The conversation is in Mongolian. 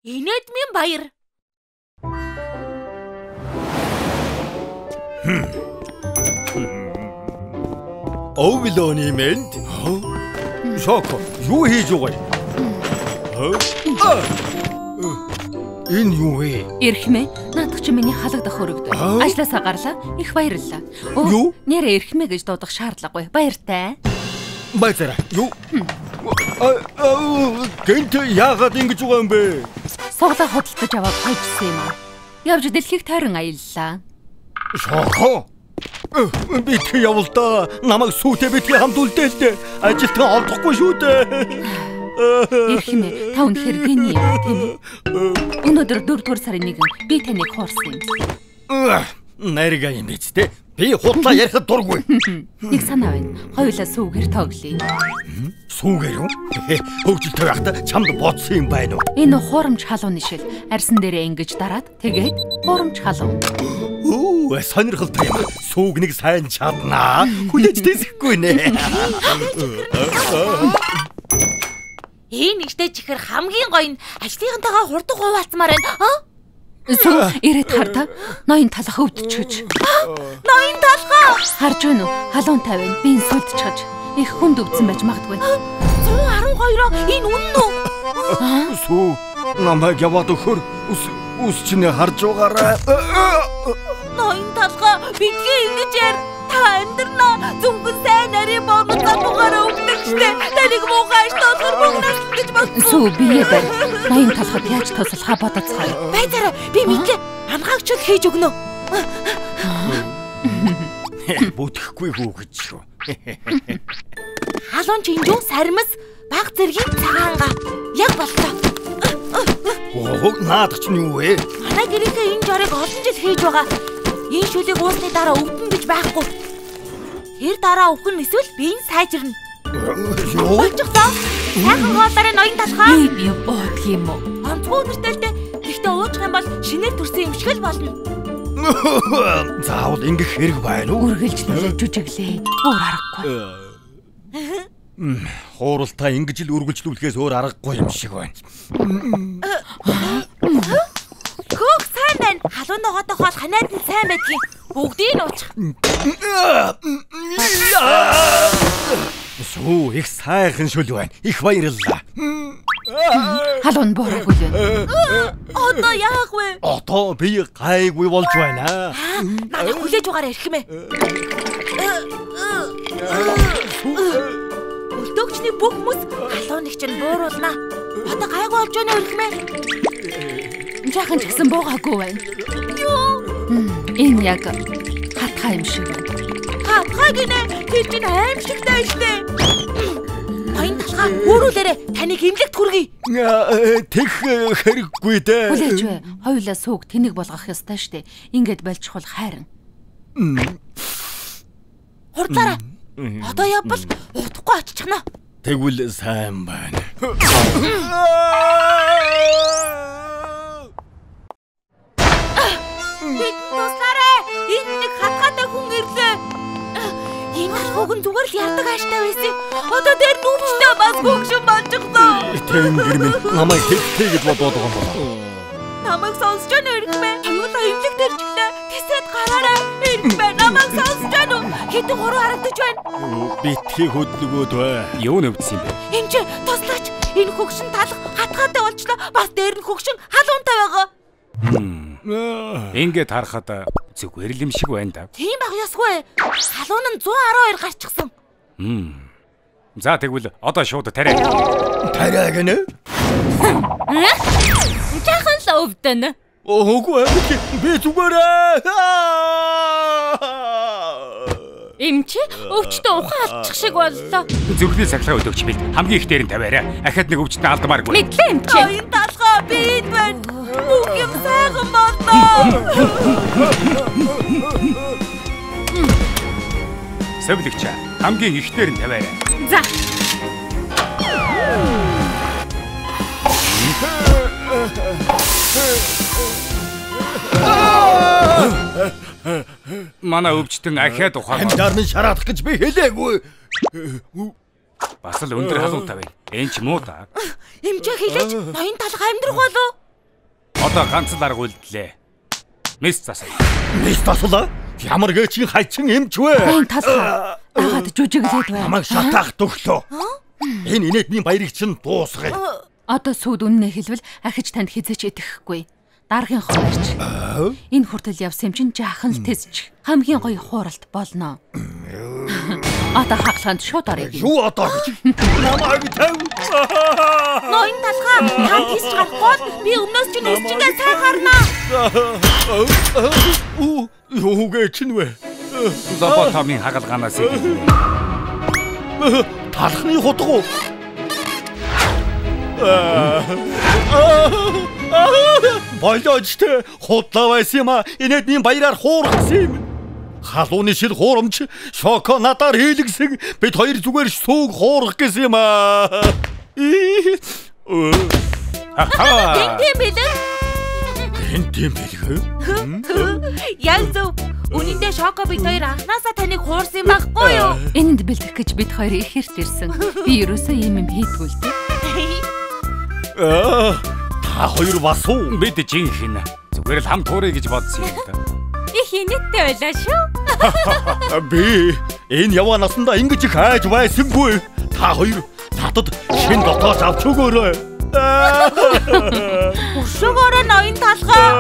Инэдмийн баяр. Өглөөний мэнд. Шоко, юу хийж байгаа юм? Энэ юу вэ? Эрхмээ, наадах чи миний халагдах өргөд. Ажлаасаа гарлаа. Их баярлалаа. Юу? Нэрээ эрхмээ гэж дуудах шаардлагагүй. Баяртай. Баяртай. Юу? Гэнт яагаад ингэж байгаа юм бэ? Суглаа худалдаж аваад хайжсан юм аа. Явж дэлхийг тойрон аяллаа. Шоко. Би тэг явал да. Намайг сүйтэй битгий хамт үлдээл дээ. Ажилтан олдохгүй шүү дээ. Эрхмээ, та үнэхээр гений юм тийм ээ. Өнөөдөр 4-р сарын 1 би таныг хуурсан юм. Нарга юм биз дээ. Би худлаа ярихад дургүй. Нэг санаа байна. Хоёулаа сүүгээр тоглоё. Сүүгээр үү? Хөвгөлтэй байхдаа чамд бодсон юм байна уу? Энэ хуурамч халууны шил арьсан дээрээ ингэж дараад тэгээд хуурамч халуун. Сонирхолтой юм. Сүүг нэг сайн чаднаа. Хүлээж дэсэхгүй нэ. Энэ ихтэй чихэр хамгийн гоё нь ажлынхантайгаа хурдан хуваалцмаар байна. Сүү ирээд хардаа. Ноён талах өвдчихөж. Ноён талхаа. Харж байна уу? Халуун тавина. Би энэ сүлдчихэж. Их хүнд өвдсөн байж магадгүй. 112-оо энэ үнэн үү? Сүү намайг яваад өгөхөр ус чинь харж байгаарай. Ноён талхаа бидгээ ингэж яар. Та амьдрнаа зүнгэн сайн нарийн бомцаа бугаараа өгнөх штэ. Таныг муухай штоосор бүгнээс гэж бодсон. Сүү бие байна. Ноён талхад яаж туслахаа бодоцгоё. Баяраа би мэдээ анхаагчл хийж өгнө. Бүтэхгүй хөөгч шүү. Халуун чинжүү сармас баг зэргийн цагаанга яг боллоо. Наадах чинь юу вэ? Манай гэрийнхээ энэ жорыг олон жил хийж байгаа. Энэ шүлийг уусны дараа өвдөн гэж байхгүй. Тэр дараа өвхөн эсвэл би энэ сайжирна. Юу? Болчихсон. Сайхан хоолорын ноён талхаа. Би боодг юм уу? Онцгой өнөртөлтэй. Гэхдээ уучих юм бол шинээр төрсөн юм шиг л болно. Заавал ингэх хэрэг байна уу? Үргэлжлүүлээ жүжиглээ. Өөр аргагүй. Хууралтаа ингэж л үргэлжлүүлэхээс өөр аргагүй юм шиг байна. Хөөх сайн байна. Халуун ногоотой хоол ханаад нь сайн байдгийг бүгдийг нь уучих. Сүү их сайхан шүл байна. Их баярлалаа. Халуун буураагүй юм. Одоо яах вэ? Одоо би гайгүй болж байна. Надад хүлээж байгаарай эрхмээ. Өлтөөгчний бүх хүмүүс халууныг чинь бууруулнаа. Одоо гайгүй болж байна эрхмээ. Жаахан ч гэсэн буугаагүй байна. Юу? Энэ яг хатгаа юм шиг байна. Хатгаа гинэ. Тэр чинь аимшигтай штэ. Ноён талхаа өөрөөлөөрэй. Таныг имлэгт хүргэе. Тэг хэрэггүй дээ. Хүлээж бай. Хоёулаа сүүг тэнэг болгох ёстой штэ. Ингээд болчихвол хайран. Хурдлаарай. Одоо явбал удахгүй очихно. Тэгвэл сайн байна. Бид туслаарай. Энэ нэг хатгаатай хүн ирлээ. Энэ хогон зүгээр л ярдаг ааштай байсан. Одоо дээр нүвчтэй бас хөгшин болчихсон. Тэнгэр минь намайг хэлтэй гэж бодоод байгаа юм байна. Намайг сонсож байна эрхмээ. Аюулаа имлэг дэржглээ. Тэсэд гараарай. Эрхмээ намайг сонсож байна уу? Хэдэн хуруу харагдаж байна. Битгий хөдөлгөөд бай. Юу нөвдсөн юм бэ? Энд чи туслаач. Энэ хөгшин талах хатгаатай болчлоо. Бас дээр нь хөгшин халуунтай байгаа. Ингээд харахад зүгээр л юм шиг байна да. Тийм баг ясгүй. Халуун нь 112 гарчихсан. За тэгвэл одоо шууд тариа. Тариа гэнэ? Жаахан л өвдөн. Үгүй би зүгээрээ. Эмчи өвчтөө ухаан алчих шиг боллоо. Зүрхний сахилгаа өдөгч бил хамгийн их дээр нь тавиараа. Ахад нэг өвчтөд алдмааргүй. Мэдлээ эмчи. Энэ талхаа би энэ байна. Бүх юм сайхан боллоо. Сэвлэгч хамгийн их дээр нь тавиараа. За. Манай өвчтөн ахаад ухаан. Амьдаар минь шараадах гэж би хэлээгүй. Бас л өндөр халуутай байна. Энд ч муу та. Эмчээ хэлээч ноён талх амьдрах болов. Одоо ганц л арга үлдлээ. Мис засаа. Мис засаа? Ямар гээчин хайчин эмч вэ? Энэ талхаа. Агаад жүжиглээд байна. Намайг шатаах төглөө. Энэ инээдний баярыг чинь дуусгая. Одоо сүйд үннээ хэлвэл ахиж танд хизээч идэхгүй. Даргын хоорч. Энэ хүртэл явсан юм чинь жаахан л тэсч. Хамгийн гоё хууралт болно. Одоо хаглаханд шууд орё. Юу одоо гэж? Намайг тав. Ноён талхаа та тийч гарахгүй би өмнөөс чинь үсчигээ сайн харнаа. Юу гээчин вэ? Лоботомын хагалгаанаас идэв. Талхны хутгуу. Болоочтой худлаа байсан юм а. Инээдний баяраар хуургасан юм. Халууны шил хуурамч шоколадаар хийлгсэн бид хоёр зүгээр сүүг хуурах гэсэн юм а. Тийм бэлэн. Тийм бэлгөө. Яг зөв. Үнэндээ шоко бид хоёр анхнаасаа таныг хуурсан юм байхгүй юу? Энд бэлдэх гэж бид хоёр ихэхэрт ирсэн. Би ерөөсөө юм хийдгүй л дээ. Та хоёр бас уу? Бид жинхэнэ. Зүгээр л хам туурай гэж бодсон юм да. Их инээдтэй байлаа шүү. Би энэ яваа насандаа ингэж их хайж байсангүй. Та хоёр татад шин дотоос авч өгөөрэй. Өшөөгөөрөө ноён талхаа.